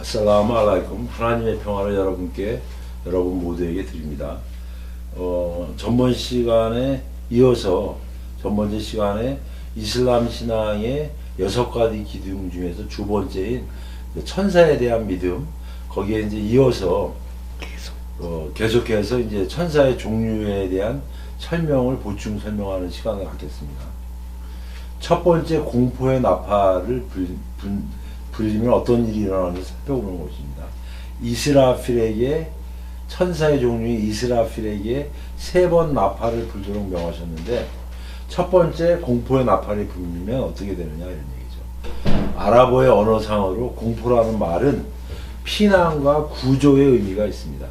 아살라무 알라이쿰. 하나님의 평화를 여러분 모두에게 드립니다. 전번 시간에 이어서 전번째 시간에 이슬람 신앙의 6가지 기둥 중에서 두 번째인 천사에 대한 믿음, 거기에 이제 이어서 계속해서 이제 천사의 종류에 대한 설명을 보충 설명하는 시간을 갖겠습니다. 첫 번째, 공포의 나팔을 불리면 어떤 일이 일어나는지 살펴보는 것입니다. 이스라필에게, 천사의 종류인 이스라필에게 3번 나팔을 불도록 명하셨는데, 첫 번째 공포의 나팔이 불리면 어떻게 되느냐 이런 얘기죠. 아랍어의 언어상으로 공포라는 말은 피난과 구조의 의미가 있습니다.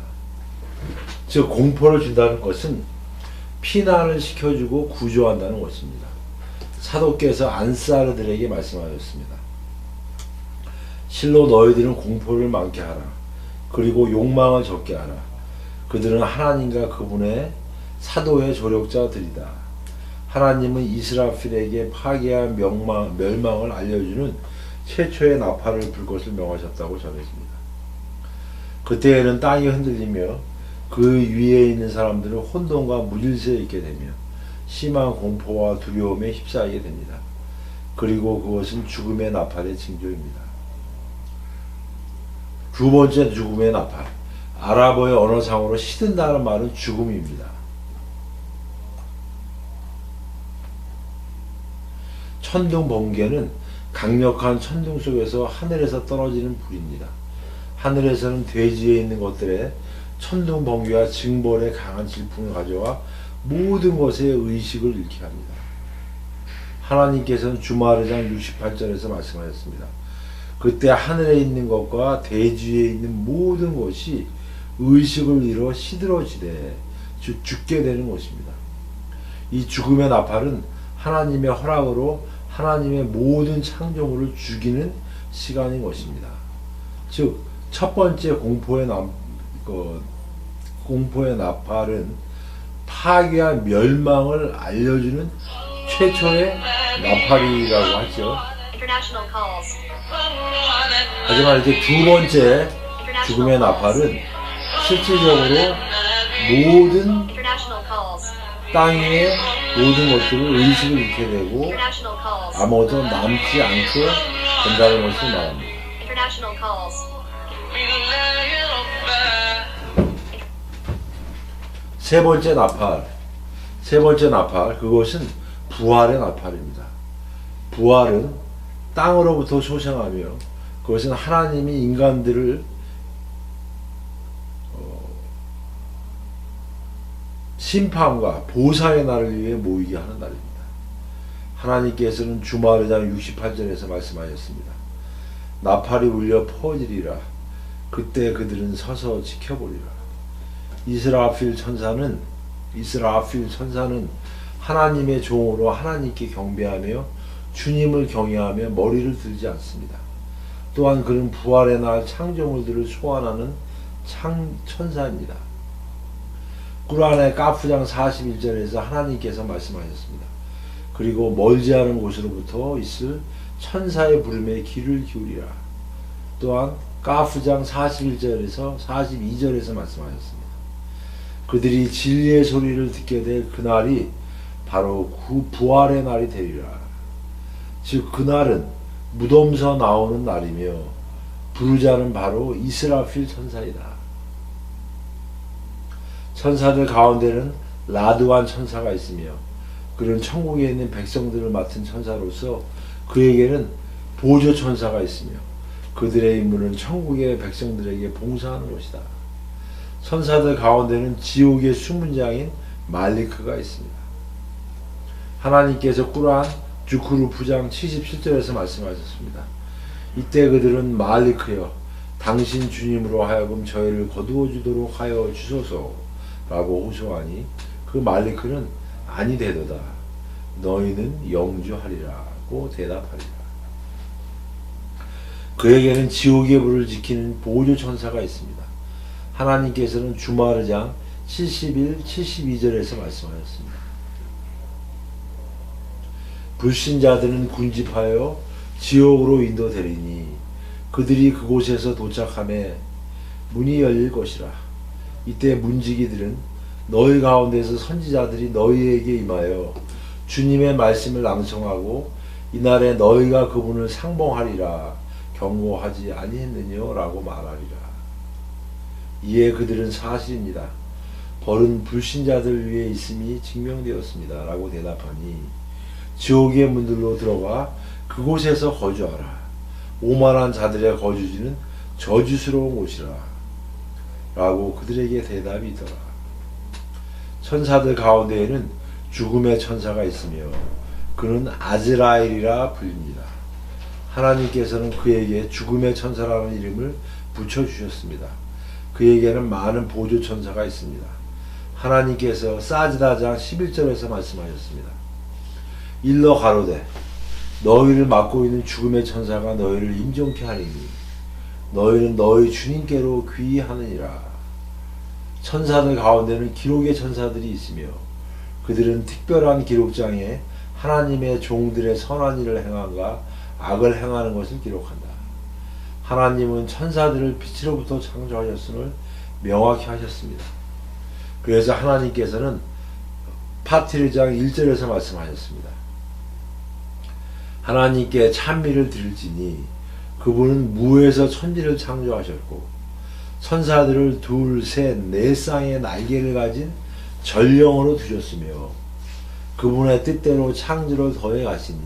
즉 공포를 준다는 것은 피난을 시켜주고 구조한다는 것입니다. 사도께서 안사르들에게 말씀하셨습니다. 실로 너희들은 공포를 많게 하라. 그리고 욕망을 적게 하라. 그들은 하나님과 그분의 사도의 조력자들이다. 하나님은 이스라필에게 파괴와 멸망을 알려주는 최초의 나팔을 불 것을 명하셨다고 전했습니다. 그때에는 땅이 흔들리며 그 위에 있는 사람들은 혼돈과 무질서에 있게 되며 심한 공포와 두려움에 휩싸이게 됩니다. 그리고 그것은 죽음의 나팔의 징조입니다. 두 번째, 죽음의 나팔. 아랍어의 언어상으로 시든다는 말은 죽음입니다. 천둥 번개는 강력한 천둥 속에서 하늘에서 떨어지는 불입니다. 하늘에서는 대지에 있는 것들에 천둥 번개와 징벌의 강한 질풍을 가져와 모든 것에 의식을 잃게 합니다. 하나님께서는 주마르장 68절에서 말씀하셨습니다. 그때 하늘에 있는 것과 대지에 있는 모든 것이 의식을 잃어 시들어지되 죽게 되는 것입니다. 이 죽음의 나팔은 하나님의 허락으로 하나님의 모든 창조물을 죽이는 시간인 것입니다. 즉, 첫 번째 공포의 나팔은 파괴와 멸망을 알려주는 최초의 나팔이라고 하죠. 하지만 이제 두 번째 죽음의 나팔은 실질적으로 모든 땅 위의 모든 것들을 의식을 잃게 되고 아무것도 남지 않게 된다는 것을 말합니다. 세 번째 나팔, 그것은 부활의 나팔입니다. 부활은 땅으로부터 소생하며 그것은 하나님이 인간들을 심판과 보상의 날을 위해 모이게 하는 날입니다. 하나님께서는 주마르장 68절에서 말씀하셨습니다. 나팔이 울려 퍼지리라. 그때 그들은 서서 지켜보리라. 이스라필 천사는 하나님의 종으로 하나님께 경배하며 주님을 경외하며 머리를 들지 않습니다. 또한 그는 부활의 날 창조물들을 소환하는 천사입니다. 꾸란의 까프장 41절에서 하나님께서 말씀하셨습니다. 그리고 멀지 않은 곳으로부터 있을 천사의 부름에 귀를 기울이라. 또한 까프장 41절에서 42절에서 말씀하셨습니다. 그들이 진리의 소리를 듣게 될 그날이 바로 그 부활의 날이 되리라. 즉 그날은 무덤서 나오는 날이며 부르자는 바로 이스라필 천사이다. 천사들 가운데는 라드완 천사가 있으며 그는 천국에 있는 백성들을 맡은 천사로서 그에게는 보조 천사가 있으며 그들의 임무는 천국의 백성들에게 봉사하는 것이다. 천사들 가운데는 지옥의 수문장인 말리크가 있습니다. 하나님께서 꾸란 주크루프장 77절에서 말씀하셨습니다. 이때 그들은 말리크여, 당신 주님으로 하여금 저희를 거두어 주도록 하여 주소서라고 호소하니 그 말리크는 아니 되도다. 너희는 영주하리라고 대답하리라. 그에게는 지옥의 불을 지키는 보조 천사가 있습니다. 하나님께서는 주마르장 71, 72절에서 말씀하셨습니다. 불신자들은 군집하여 지옥으로 인도되리니 그들이 그곳에서 도착함에 문이 열릴 것이라. 이때 문지기들은 너희 가운데서 선지자들이 너희에게 임하여 주님의 말씀을 낭송하고 이날에 너희가 그분을 상봉하리라 경고하지 아니했느냐 라고 말하리라. 이에 그들은 사실입니다. 벌은 불신자들 위에 있음이 증명되었습니다 라고 대답하니 지옥의 문들로 들어가 그곳에서 거주하라. 오만한 자들의 거주지는 저주스러운 곳이라 라고 그들에게 대답이 있더라. 천사들 가운데에는 죽음의 천사가 있으며 그는 아즈라엘이라 불립니다. 하나님께서는 그에게 죽음의 천사라는 이름을 붙여주셨습니다. 그에게는 많은 보조 천사가 있습니다. 하나님께서 사지다장 11절에서 말씀하셨습니다. 일러 가로되 너희를 맡고 있는 죽음의 천사가 너희를 임종케 하리니 너희는 너희 주님께로 귀의하느니라. 천사들 가운데는 기록의 천사들이 있으며 그들은 특별한 기록장에 하나님의 종들의 선한 일을 행함과 악을 행하는 것을 기록한다. 하나님은 천사들을 빛으로부터 창조하셨음을 명확히 하셨습니다. 그래서 하나님께서는 파티르장 1절에서 말씀하셨습니다. 하나님께 찬미를 드릴지니 그분은 무에서 천지를 창조하셨고 천사들을 둘, 셋, 네 쌍의 날개를 가진 전령으로 두셨으며 그분의 뜻대로 창조를 더해 가시니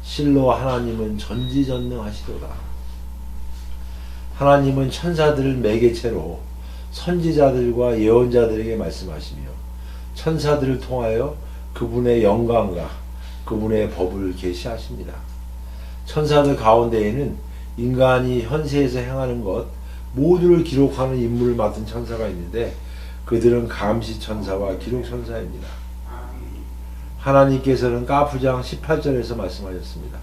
실로 하나님은 전지전능하시도다. 하나님은 천사들을 매개체로 선지자들과 예언자들에게 말씀하시며 천사들을 통하여 그분의 영광과 그분의 법을 계시하십니다. 천사들 가운데에는 인간이 현세에서 행하는 것 모두를 기록하는 임무를 맡은 천사가 있는데 그들은 감시천사와 기록천사입니다. 하나님께서는 까푸장 18절에서 말씀하셨습니다.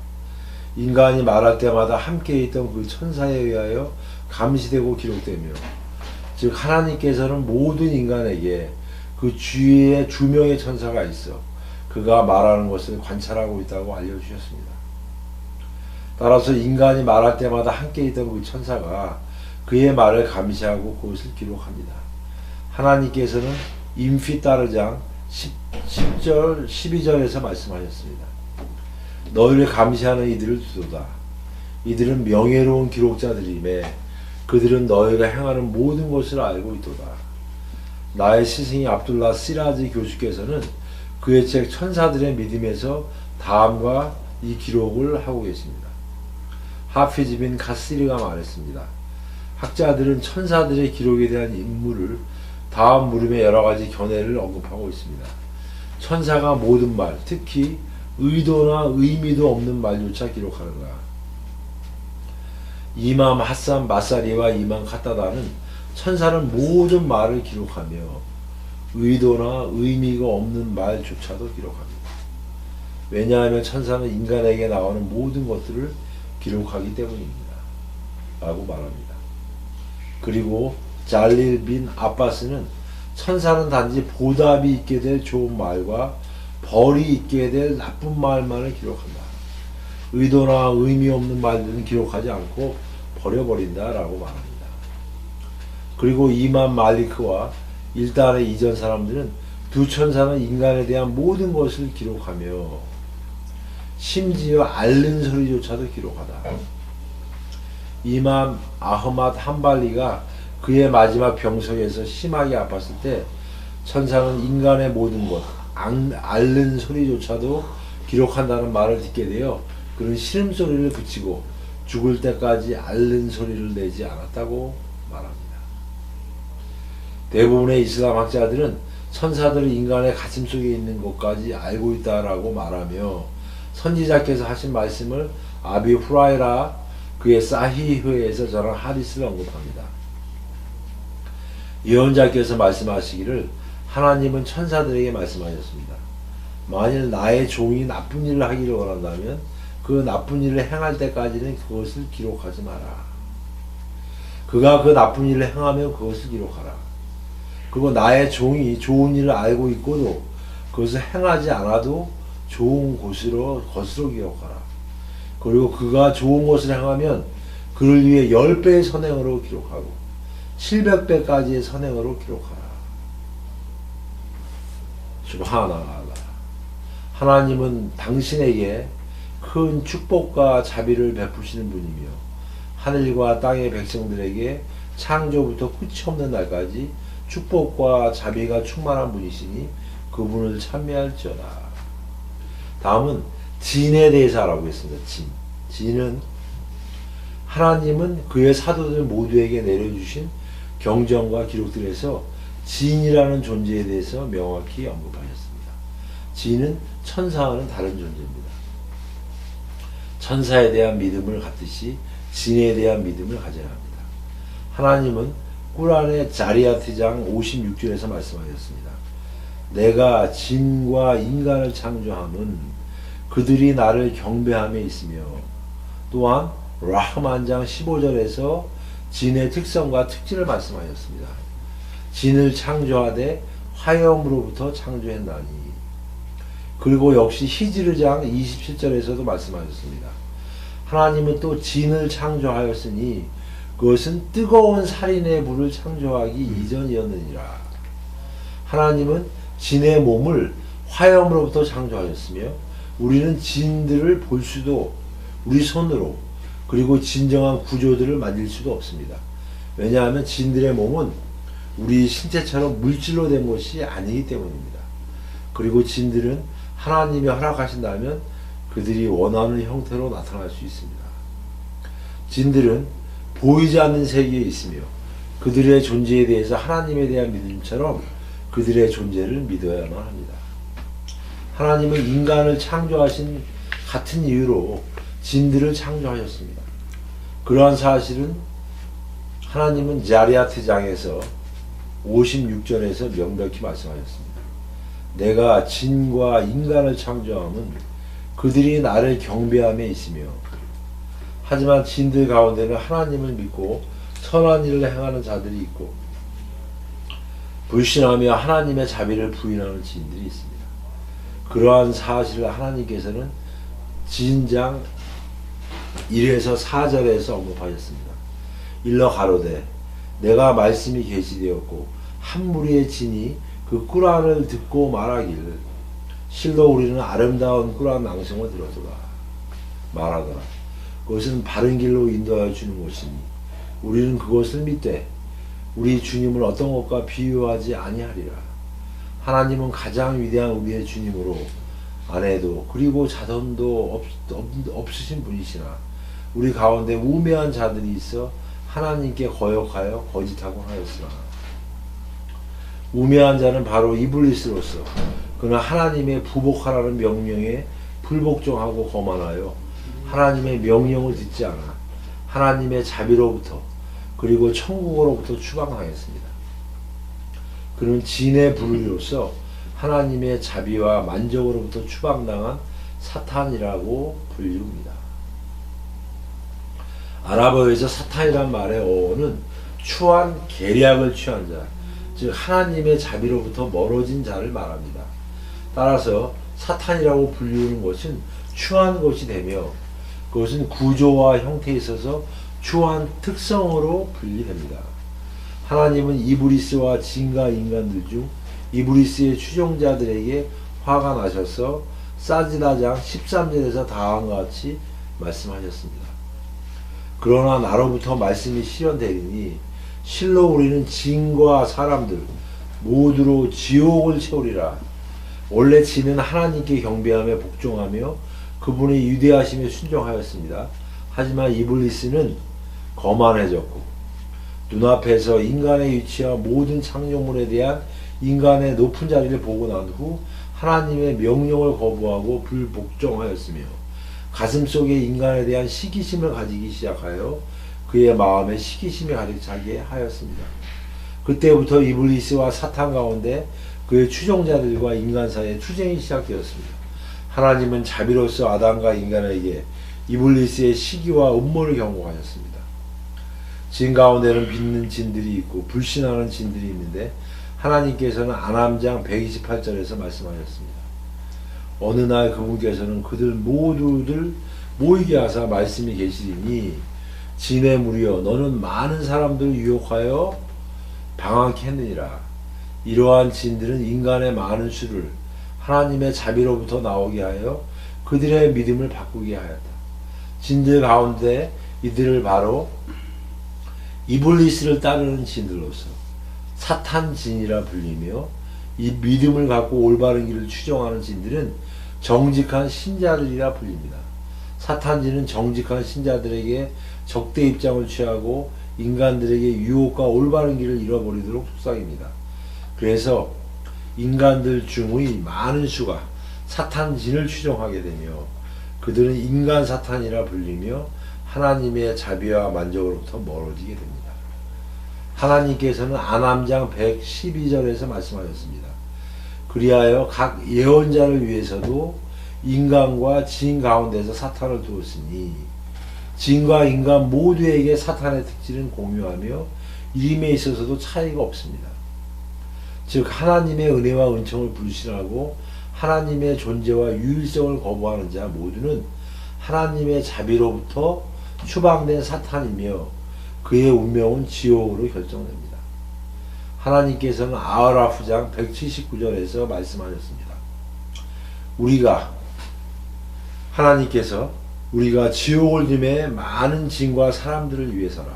인간이 말할 때마다 함께 있던 그 천사에 의하여 감시되고 기록되며 즉 하나님께서는 모든 인간에게 그 주위에 주명의 천사가 있어 그가 말하는 것을 관찰하고 있다고 알려주셨습니다. 따라서 인간이 말할 때마다 함께 있던 그 천사가 그의 말을 감시하고 그것을 기록합니다. 하나님께서는 임피따르장 10절, 12절에서 말씀하셨습니다. 너희를 감시하는 이들을 두도다. 이들은 명예로운 기록자들이며 그들은 너희가 행하는 모든 것을 알고 있도다. 나의 스승이 압둘라 시라지 교수께서는 그의 책 천사들의 믿음에서 다음과 이 기록을 하고 계십니다. 하피즈 빈 가시리가 말했습니다. 학자들은 천사들의 기록에 대한 인물을 다음 물음의 여러가지 견해를 언급하고 있습니다. 천사가 모든 말, 특히 의도나 의미도 없는 말조차 기록하는가. 이맘 하산 마사리와 이맘 카타다는 천사는 모든 말을 기록하며 의도나 의미가 없는 말조차도 기록합니다. 왜냐하면 천사는 인간에게 나오는 모든 것들을 기록하기 때문입니다. 라고 말합니다. 그리고 잘릴 빈 아바스는 천사는 단지 보답이 있게 될 좋은 말과 벌이 있게 될 나쁜 말만을 기록한다. 의도나 의미 없는 말들은 기록하지 않고 버려버린다 라고 말합니다. 그리고 이만 말리크와 일단의 이전 사람들은 두 천사는 인간에 대한 모든 것을 기록하며 심지어 앓는 소리조차도 기록하다. 이맘 아흐맛 한발리가 그의 마지막 병석에서 심하게 아팠을 때 천사는 인간의 모든 것, 앓는 소리조차도 기록한다는 말을 듣게 되어 그는 신음소리를 그치고 죽을 때까지 앓는 소리를 내지 않았다고 말합니다. 대부분의 이슬람 학자들은 천사들이 인간의 가슴 속에 있는 것까지 알고 있다라고 말하며 선지자께서 하신 말씀을 아비 후라이라 그의 사히흐에서 전한 하디스를 언급합니다. 예언자께서 말씀하시기를 하나님은 천사들에게 말씀하셨습니다. 만일 나의 종이 나쁜 일을 하기를 원한다면 그 나쁜 일을 행할 때까지는 그것을 기록하지 마라. 그가 그 나쁜 일을 행하면 그것을 기록하라. 그리고 나의 종이 좋은 일을 알고 있고도 그것을 행하지 않아도 좋은 것으로 기록하라. 그리고 그가 좋은 것을 행하면 그를 위해 10배의 선행으로 기록하고 700배까지의 선행으로 기록하라. 슈브하나라. 하나님은 당신에게 큰 축복과 자비를 베푸시는 분이며 하늘과 땅의 백성들에게 창조부터 끝이 없는 날까지 축복과 자비가 충만한 분이시니 그분을 찬미할지어다. 다음은 진에 대해서 알아보겠습니다. 진은 하나님은 그의 사도들 모두에게 내려주신 경전과 기록들에서 진이라는 존재에 대해서 명확히 언급하셨습니다. 진은 천사와는 다른 존재입니다. 천사에 대한 믿음을 갖듯이 진에 대한 믿음을 가져야 합니다. 하나님은 꾸란의 자리아트장 56절에서 말씀하셨습니다. 내가 진과 인간을 창조함은 그들이 나를 경배함에 있으며, 또한 라흐만장 15절에서 진의 특성과 특징을 말씀하셨습니다. 진을 창조하되 화염으로부터 창조했나니. 그리고 역시 히즈르장 27절에서도 말씀하셨습니다. 하나님은 또 진을 창조하였으니 그것은 뜨거운 살인의 불을 창조하기 이전이었느니라. 하나님은 진의 몸을 화염으로부터 창조하였으며 우리는 진들을 볼 수도 우리 손으로 그리고 진정한 구조들을 만질 수도 없습니다. 왜냐하면 진들의 몸은 우리 신체처럼 물질로 된 것이 아니기 때문입니다. 그리고 진들은 하나님이 허락하신다면 그들이 원하는 형태로 나타날 수 있습니다. 진들은 보이지 않는 세계에 있으며 그들의 존재에 대해서 하나님에 대한 믿음처럼 그들의 존재를 믿어야만 합니다. 하나님은 인간을 창조하신 같은 이유로 진들을 창조하셨습니다. 그러한 사실은 하나님은 자리아트장에서 56절에서 명백히 말씀하셨습니다. 내가 진과 인간을 창조함은 그들이 나를 경배함에 있으며, 하지만 진들 가운데는 하나님을 믿고 선한 일을 행하는 자들이 있고 불신하며 하나님의 자비를 부인하는 진들이 있습니다. 그러한 사실을 하나님께서는 진장 1에서 4절에서 언급하셨습니다. 일러 가로되 내가 말씀이 계시되었고 한 무리의 진이 그 꾸란을 듣고 말하길 실로 우리는 아름다운 꾸란 낭송을 들었도다. 말하더라. 그것은 바른 길로 인도하여 주는 것이니 우리는 그것을 믿되 우리 주님을 어떤 것과 비유하지 아니하리라. 하나님은 가장 위대한 우리의 주님으로 아내도 그리고 자손도 없으신 분이시나 우리 가운데 우매한 자들이 있어 하나님께 거역하여 거짓하고 하였으나, 우매한 자는 바로 이블리스로서 그는 하나님의 부복하라는 명령에 불복종하고 거만하여 하나님의 명령을 듣지 않아 하나님의 자비로부터 그리고 천국으로부터 추방하였습니다. 그는 진의 부류로서 하나님의 자비와 만족으로부터 추방당한 사탄이라고 불립니다. 아랍어에서 사탄이란 말의 어원은 추한 계략을 취한 자, 즉 하나님의 자비로부터 멀어진 자를 말합니다. 따라서 사탄이라고 불리우는 것은 추한 것이 되며 그것은 구조와 형태에 있어서 추한 특성으로 분리됩니다. 하나님은 이브리스와 진과 인간들 중 이브리스의 추종자들에게 화가 나셔서 사지다장 13절에서 다음과 같이 말씀하셨습니다. 그러나 나로부터 말씀이 실현되리니 실로 우리는 진과 사람들 모두로 지옥을 채우리라. 원래 진은 하나님께 경배하며 복종하며 그분의 유대하심에 순종하였습니다. 하지만 이블리스는 거만해졌고 눈앞에서 인간의 위치와 모든 창조물에 대한 인간의 높은 자리를 보고 난 후 하나님의 명령을 거부하고 불복종하였으며 가슴속에 인간에 대한 시기심을 가지기 시작하여 그의 마음에 시기심이 가득 차게 하였습니다. 그때부터 이블리스와 사탄 가운데 그의 추종자들과 인간 사이에 투쟁이 시작되었습니다. 하나님은 자비로서 아담과 인간에게 이블리스의 시기와 음모를 경고하셨습니다. 진 가운데는 믿는 진들이 있고 불신하는 진들이 있는데 하나님께서는 안함장 128절에서 말씀하셨습니다. 어느 날 그분께서는 그들 모두들 모이게 하사 말씀이 계시리니 진의 무리여 너는 많은 사람들을 유혹하여 방황케 했느니라. 이러한 진들은 인간의 많은 수를 하나님의 자비로부터 나오게 하여 그들의 믿음을 바꾸게 하였다. 진들 가운데 이들을 바로 이블리스를 따르는 진들로서 사탄 진이라 불리며, 이 믿음을 갖고 올바른 길을 추정하는 진들은 정직한 신자들이라 불립니다. 사탄진은 정직한 신자들에게 적대 입장을 취하고 인간들에게 유혹과 올바른 길을 잃어버리도록 속삭입니다. 그래서 인간들 중의 많은 수가 사탄진을 추종하게 되며 그들은 인간 사탄이라 불리며 하나님의 자비와 만족으로부터 멀어지게 됩니다. 하나님께서는 아람장 112절에서 말씀하셨습니다. 그리하여 각 예언자를 위해서도 인간과 진 가운데서 사탄을 두었으니 진과 인간 모두에게 사탄의 특질은 공유하며 이름에 있어서도 차이가 없습니다. 즉 하나님의 은혜와 은총을 불신하고 하나님의 존재와 유일성을 거부하는 자 모두는 하나님의 자비로부터 추방된 사탄이며 그의 운명은 지옥으로 결정됩니다. 하나님께서는 아라프장 179절에서 말씀하셨습니다. 하나님께서 우리가 지옥을 짐에 많은 진과 사람들을 위해서라.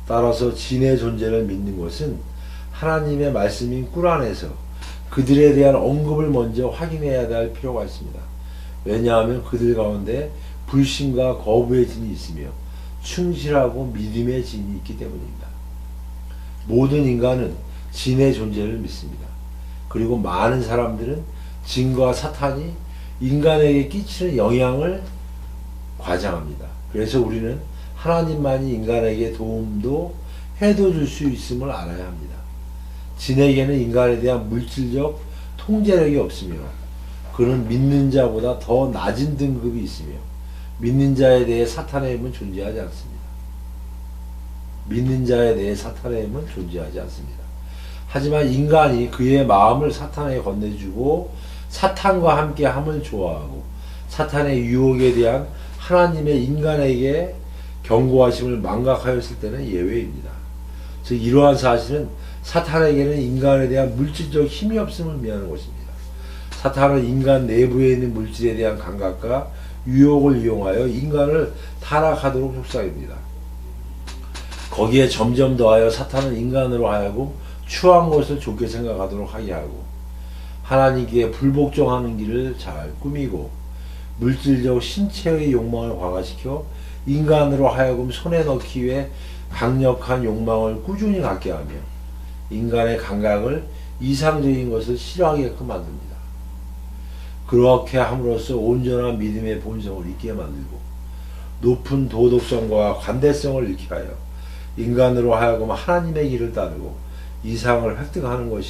따라서 진의 존재를 믿는 것은 하나님의 말씀인 꾸란에서 그들에 대한 언급을 먼저 확인해야 할 필요가 있습니다. 왜냐하면 그들 가운데 불신과 거부의 진이 있으며 충실하고 믿음의 진이 있기 때문입니다. 모든 인간은 진의 존재를 믿습니다. 그리고 많은 사람들은 진과 사탄이 인간에게 끼치는 영향을 과장합니다. 그래서 우리는 하나님만이 인간에게 도움도 해도 줄 수 있음을 알아야 합니다. 진에게는 인간에 대한 물질적 통제력이 없으며 그는 믿는 자보다 더 낮은 등급이 있으며 믿는 자에 대해 사탄의 힘은 존재하지 않습니다. 믿는 자에 대해 사탄의 힘은 존재하지 않습니다. 하지만 인간이 그의 마음을 사탄에게 건네주고 사탄과 함께 함을 좋아하고 사탄의 유혹에 대한 하나님의 인간에게 경고하심을 망각하였을 때는 예외입니다. 즉 이러한 사실은 사탄에게는 인간에 대한 물질적 힘이 없음을 의미하는 것입니다. 사탄은 인간 내부에 있는 물질에 대한 감각과 유혹을 이용하여 인간을 타락하도록 속삭입니다. 거기에 점점 더하여 사탄은 인간으로 하여금 추한 것을 좋게 생각하도록 하게 하고 하나님께 불복종하는 길을 잘 꾸미고 물질적 신체의 욕망을 강화시켜 인간으로 하여금 손에 넣기 위해 강력한 욕망을 꾸준히 갖게 하며 인간의 감각을 이상적인 것을 싫어하게끔 만듭니다. 그렇게 함으로써 온전한 믿음의 본성을 잊게 만들고 높은 도덕성과 관대성을 잃게 하여 인간으로 하여금 하나님의 길을 따르고 이상을 획득하는 것이